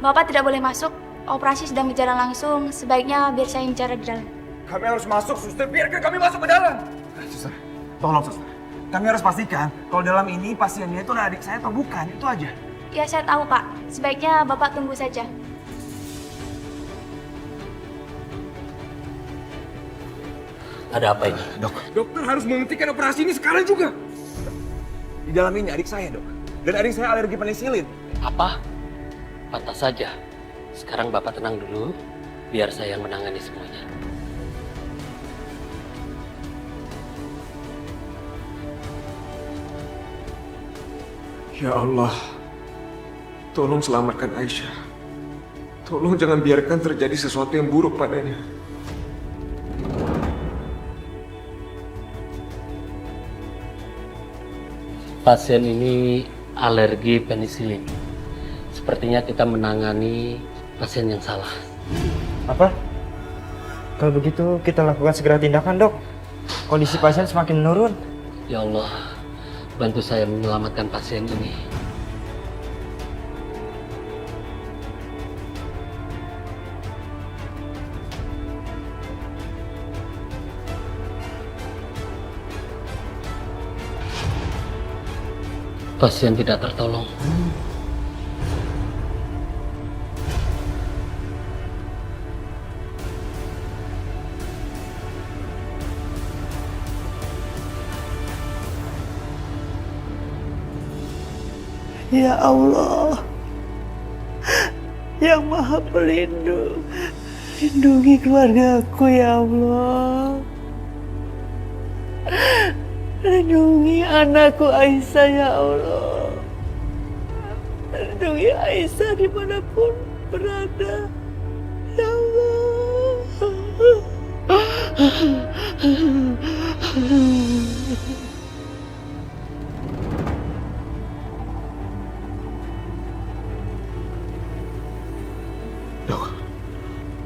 Bapak tidak boleh masuk. Operasi sedang berjalan langsung. Sebaiknya biar saya yang bicara di dalam. Kami harus masuk, suster. Biarkan kami masuk ke dalam. Suster, tolong suster. Kami harus pastikan kalau dalam ini pasiennya itu adik saya atau bukan. Itu aja. Ya, saya tahu, Pak. Sebaiknya Bapak tunggu saja. Ada apa ini? Dok, dokter harus menghentikan operasi ini sekarang juga. Di dalam ini adik saya, dok. Dan adik saya alergi penisilin. Apa? Pantas saja. Sekarang Bapak tenang dulu, biar saya yang menangani semuanya. Ya Allah, tolong selamatkan Aisyah. Tolong jangan biarkan terjadi sesuatu yang buruk padanya. Pasien ini alergi penisilin. Sepertinya kita menangani pasien yang salah. Apa? Kalau begitu kita lakukan segera tindakan, Dok. Kondisi pasien semakin menurun. Ya Allah, bantu saya menyelamatkan pasien ini. Pasien tidak tertolong. Ya Allah, yang Maha Pelindung, lindungi keluargaku ya Allah. Lindungi anakku Aisyah ya Allah. Lindungi Aisyah dimanapun berada ya Allah. Dok,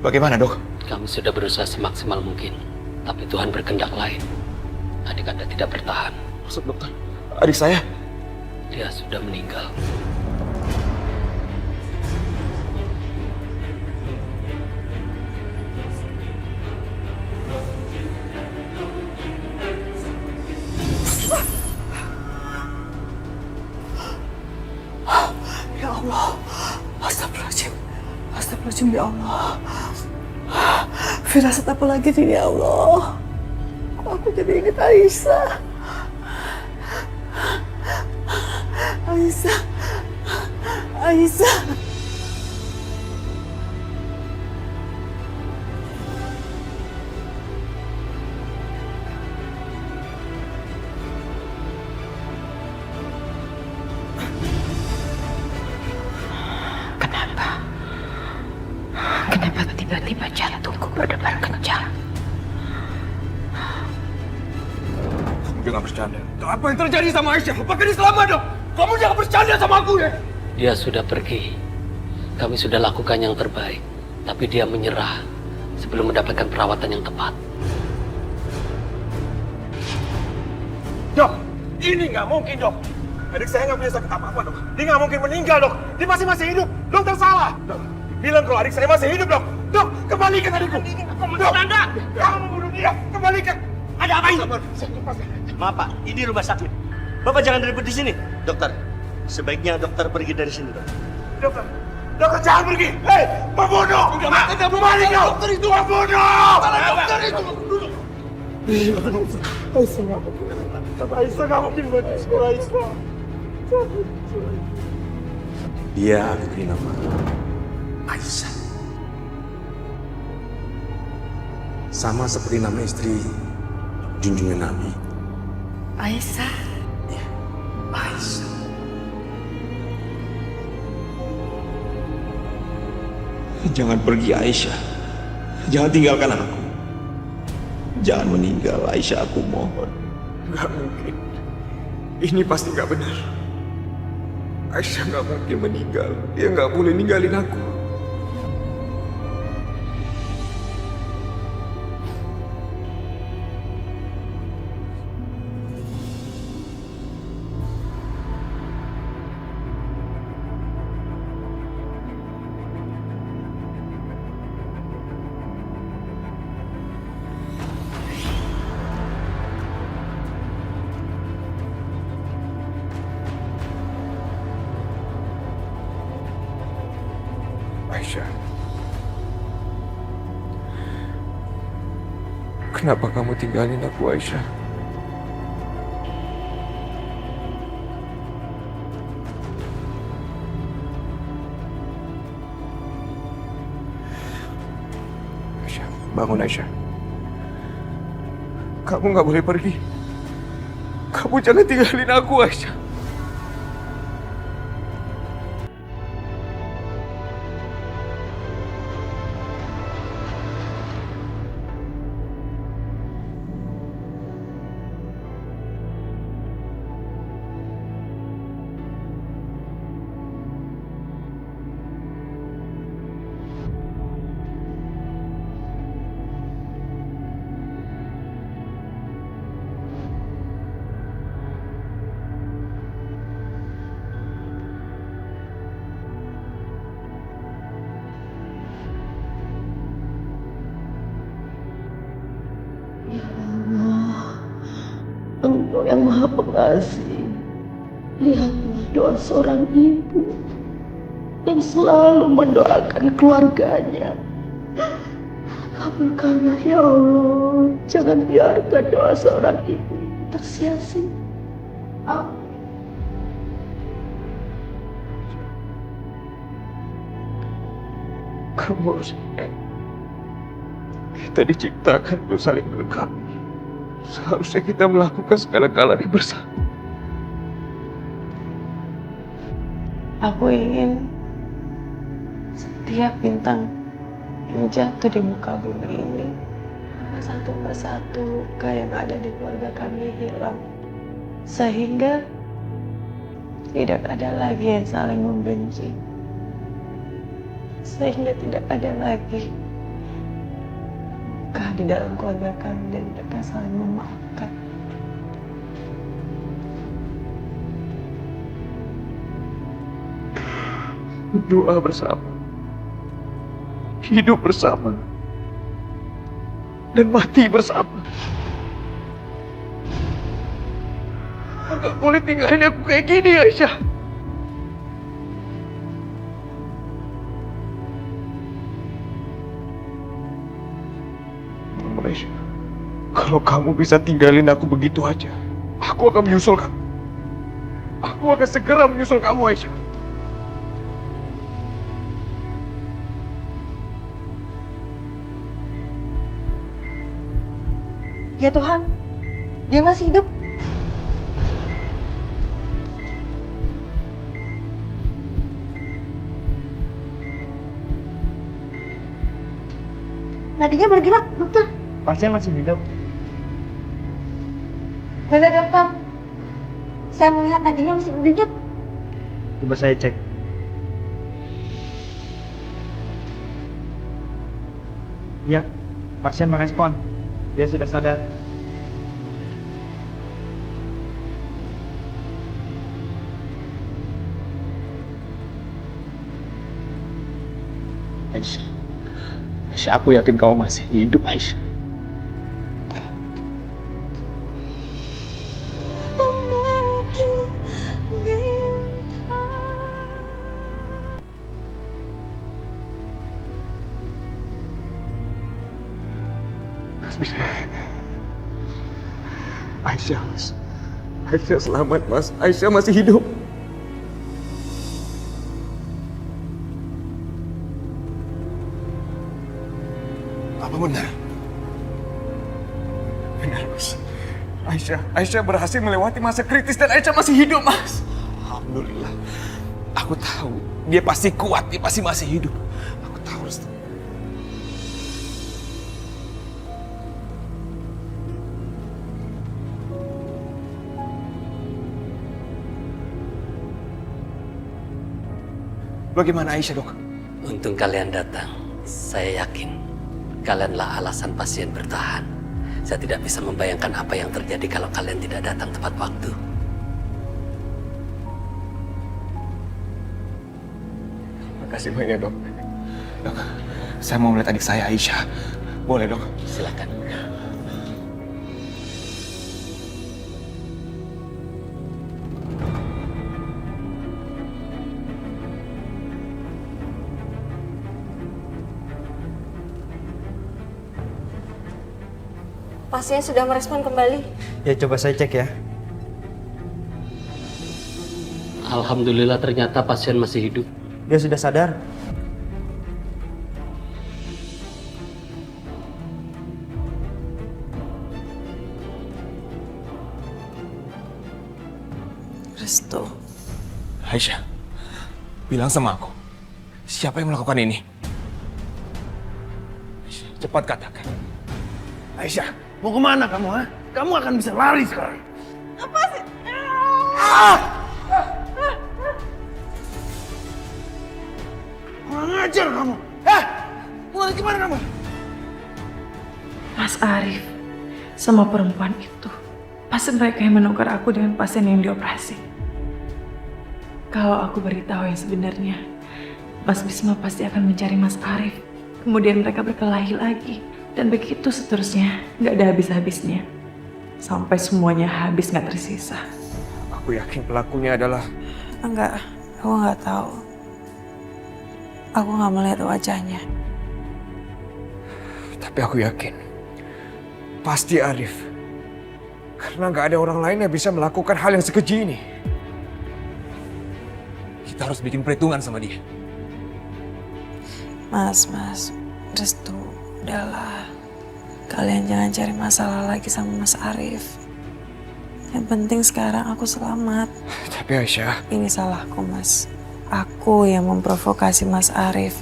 bagaimana dok? Kami sudah berusaha semaksimal mungkin, tapi Tuhan berkehendak lain. Adik Anda tidak bertahan. Maksud dokter, adik saya? Dia sudah meninggal. Ya Allah, astagfirullahaladzim, astagfirullahaladzim ya Allah. Firasat apa lagi ini ya Allah? Kok aku jadi ingat Aisyah? Aisyah, Aisyah. Kenapa tiba-tiba jantungku berdebar kencang? Kamu jangan bercanda. Apa yang terjadi sama Aisyah? Apakah dia selamat dok? Kamu jangan bercanda sama aku ya. Dia sudah pergi. Kami sudah lakukan yang terbaik, tapi dia menyerah sebelum mendapatkan perawatan yang tepat. Dok, ini nggak mungkin dok. Adik saya nggak punya sakit apa-apa dok. Dia nggak mungkin meninggal dok. Dia masih hidup. Dokter salah. Dok, bilang kalau adik saya masih hidup dok. Dok, kembalikan adikku. Dok, Anda, kamu membunuh dia. Kembalikan. Ada apa ini? Maaf Pak, ini rumah sakit. Bapak jangan ribut di sini. Dokter, sebaiknya dokter pergi dari sini dok. Dokter, dokter jangan pergi. Hei, pembunuh. Kembali kau. Dokter itu pembunuh. Dokter itu pembunuh. Aisyah nggak mungkin. Aisyah nggak mungkin mati. Aisyah. Dia diberi nama Aisyah. Sama seperti nama istri junjungan Nabi. Aisyah. Ya, Aisyah. Jangan pergi Aisyah. Jangan tinggalkan aku. Jangan meninggal Aisyah, aku mohon. Gak mungkin. Ini pasti gak benar. Aisyah gak mungkin meninggal. Dia gak boleh ninggalin aku. Kenapa kamu tinggalin aku, Aisyah? Aisyah, bangun Aisyah. Kamu nggak boleh pergi. Kamu jangan tinggalin aku, Aisyah. Engkau yang Maha Pengasih, lihatlah doa seorang ibu yang selalu mendoakan keluarganya. Kabulkanlah ya Allah, jangan biarkan doa seorang ibu tersia-sia. Amin. Kamu harus ingat, kita diciptakan untuk saling melengkapi. Seharusnya kita melakukan segala-galanya bersama. Aku ingin setiap bintang yang jatuh di muka bumi ini, satu persatu luka yang ada di keluarga kami hilang. Sehingga tidak ada lagi yang saling membenci. Sehingga tidak ada lagi luka di dalam keluarga kami dan mereka saling memaafkan. Berdoa bersama, hidup bersama, dan mati bersama. Enggak boleh tinggalin aku kayak gini, Aisyah. Aisyah, kalau kamu bisa tinggalin aku begitu aja, aku akan menyusul kamu. Aku akan segera menyusul kamu, Aisyah. Ya Tuhan, dia masih hidup. Nadinya bergerak, dokter. Pasien masih hidup. Benar dokter. Saya melihat nadinya masih berdenyut. Coba saya cek. Ya, pasien merespon. Dia sudah sadar. Aisyah, Aisyah, aku yakin kamu masih hidup, Aisyah. Aisyah, Mas. Aisyah selamat, Mas. Aisyah masih hidup. Apa benar? Benar, Mas. Aisyah berhasil melewati masa kritis dan Aisyah masih hidup, Mas. Alhamdulillah. Aku tahu dia pasti kuat, dia pasti masih hidup. Aku tahu, Restu. Bagaimana Aisyah, Dok? Untung kalian datang. Saya yakin kalianlah alasan pasien bertahan. Saya tidak bisa membayangkan apa yang terjadi kalau kalian tidak datang tepat waktu. Terima kasih banyak, Dok. Dok, saya mau melihat adik saya, Aisyah. Boleh, Dok? Silakan. pasien sudah merespon kembali. Ya coba saya cek ya. Alhamdulillah ternyata pasien masih hidup. Dia sudah sadar. Restu, Aisyah, bilang sama aku, siapa yang melakukan ini? Aisyah, cepat katakan. Aisyah, mau kemana kamu, ha? Kamu akan bisa lari sekarang. Kurang ajar kamu. Mau lari kemana kamu? Mas Arif, sama perempuan itu, pasti mereka yang menukar aku dengan pasien yang dioperasi. Kalau aku beritahu yang sebenarnya, Mas Bisma pasti akan mencari Mas Arif. Kemudian mereka berkelahi lagi. Dan begitu seterusnya, nggak ada habis-habisnya. Sampai semuanya habis nggak tersisa. Aku yakin pelakunya adalah... enggak, aku nggak tahu. Aku nggak melihat wajahnya. Tapi aku yakin, pasti Arif. Karena nggak ada orang lain yang bisa melakukan hal yang sekeji ini. Kita harus bikin perhitungan sama dia. Mas, Restu, udahlah. Kalian jangan cari masalah lagi sama Mas Arif. Yang penting sekarang aku selamat. Tapi Aisyah... Ini salahku, Mas. Aku yang memprovokasi Mas Arif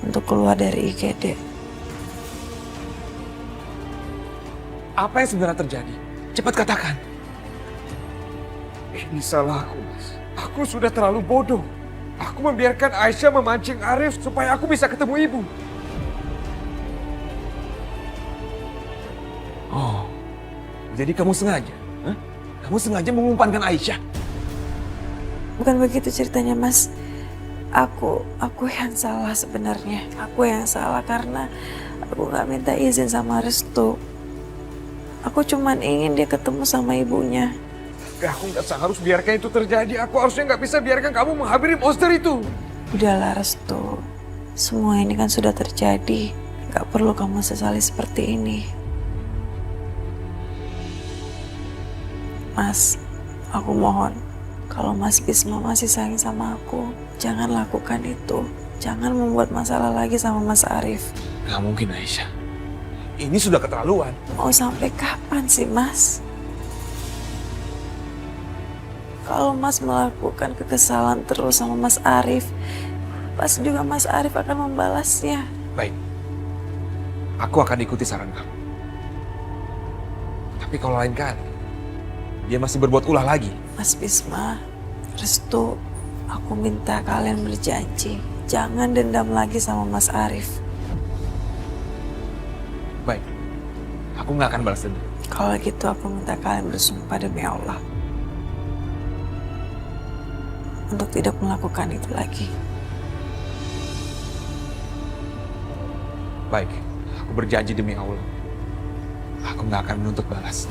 untuk keluar dari IGD. Apa yang sebenarnya terjadi? Cepat katakan. Ini salahku, Mas. Aku sudah terlalu bodoh. Aku membiarkan Aisyah memancing Arif supaya aku bisa ketemu ibu. Oh, jadi kamu sengaja? Hah? Kamu sengaja mengumpankan Aisyah? Bukan begitu ceritanya, Mas. Aku yang salah sebenarnya. Aku yang salah karena aku nggak minta izin sama Restu. Aku cuman ingin dia ketemu sama ibunya. Tapi aku nggak seharusnya biarkan itu terjadi. Aku harusnya nggak bisa biarkan kamu menghampiri monster itu. Udahlah, Restu. Semua ini kan sudah terjadi. Gak perlu kamu sesali seperti ini. Mas, aku mohon. Kalau Mas Bisma masih sayang sama aku, jangan lakukan itu. Jangan membuat masalah lagi sama Mas Arif. Nggak mungkin, Aisyah. Ini sudah keterlaluan. Mau sampai kapan sih, Mas? Kalau Mas melakukan kekesalan terus sama Mas Arif, pasti juga Mas Arif akan membalasnya. Baik. Aku akan ikuti saran kamu. Tapi kalau lain kali, dia masih berbuat ulah lagi. Mas Bisma, Restu, aku minta kalian berjanji. Jangan dendam lagi sama Mas Arif. Baik. Aku nggak akan balas dendam. Kalau gitu aku minta kalian bersumpah demi Allah. Untuk tidak melakukan itu lagi. Baik. Aku berjanji demi Allah. Aku nggak akan menuntut balas.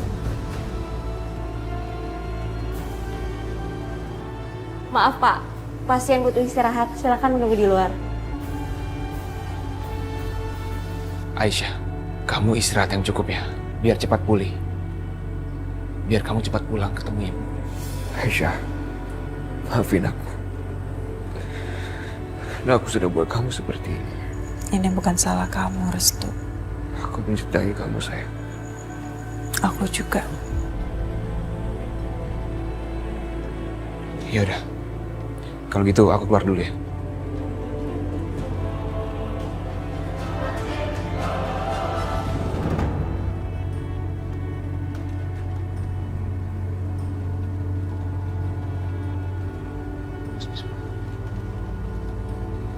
Maaf Pak, pasien butuh istirahat. Silakan menunggu di luar. Aisyah, kamu istirahat yang cukup ya. Biar cepat pulih. Biar kamu cepat pulang ketemu ibu. Aisyah, maafin aku. Nah, aku sudah buat kamu seperti ini. Ini bukan salah kamu, Restu. Aku mencintai kamu, sayang. Aku juga. Ya udah. Kalau gitu aku keluar dulu ya.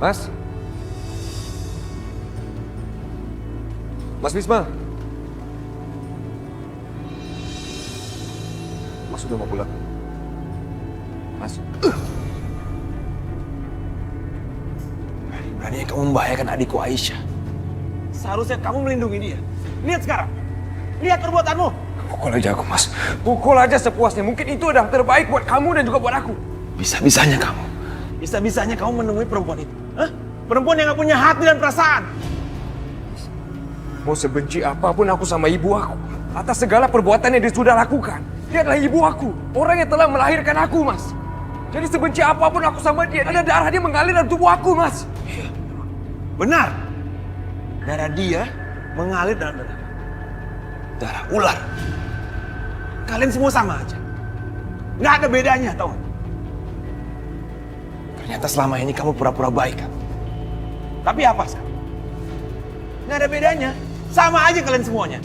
Mas? Mas Bisma? Mas udah mau pulang? Mas? Berani kamu membahayakan adikku Aisyah. Seharusnya kamu melindungi dia. Lihat sekarang. Lihat perbuatanmu. Pukul aja aku, Mas. Pukul aja sepuasnya. Mungkin itu adalah terbaik buat kamu dan juga buat aku. Bisa-bisanya kamu. Bisa-bisanya kamu menemui perempuan itu. Hah? Perempuan yang gak punya hati dan perasaan. Mau sebenci apapun aku sama ibu aku, atas segala perbuatan yang dia sudah lakukan. Dia adalah ibu aku, orang yang telah melahirkan aku, Mas. Jadi sebenci apapun aku sama dia, ada darah dia mengalir dalam tubuh aku, Mas. Benar. Darah dia mengalir dalam darah ular. Kalian semua sama aja. Nggak ada bedanya, tau gak? Ternyata selama ini kamu pura-pura baik, kan? Tapi apa, Sam? Nggak ada bedanya. Sama aja kalian semuanya.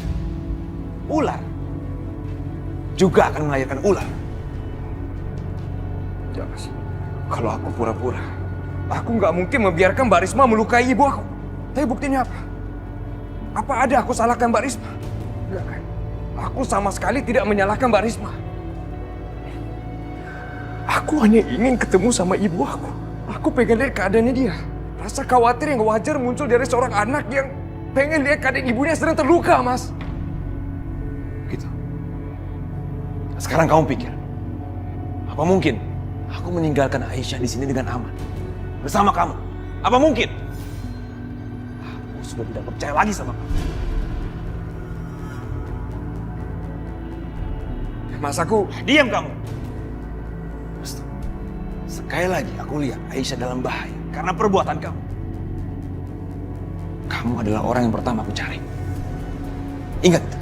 Ular juga akan melahirkan ular. Jelas. Kalau aku pura-pura, aku nggak mungkin membiarkan Mbak Risma melukai ibu aku. Tapi buktinya apa? Apa ada aku salahkan Mbak Risma? Enggak kan? Aku sama sekali tidak menyalahkan Mbak Risma. Aku hanya ingin ketemu sama ibu aku. Aku pengen lihat keadaannya dia. Rasa khawatir yang wajar muncul dari seorang anak yang pengen lihat keadaan ibunya sedang terluka, Mas. Gitu. Sekarang kamu pikir, apa mungkin aku meninggalkan Aisyah di sini dengan aman bersama kamu? Apa mungkin? Aku sudah tidak percaya lagi sama kamu. Mas, aku... Diam kamu. Sekali lagi aku lihat Aisyah dalam bahaya karena perbuatan kamu. Kamu adalah orang yang pertama aku cari. Ingat.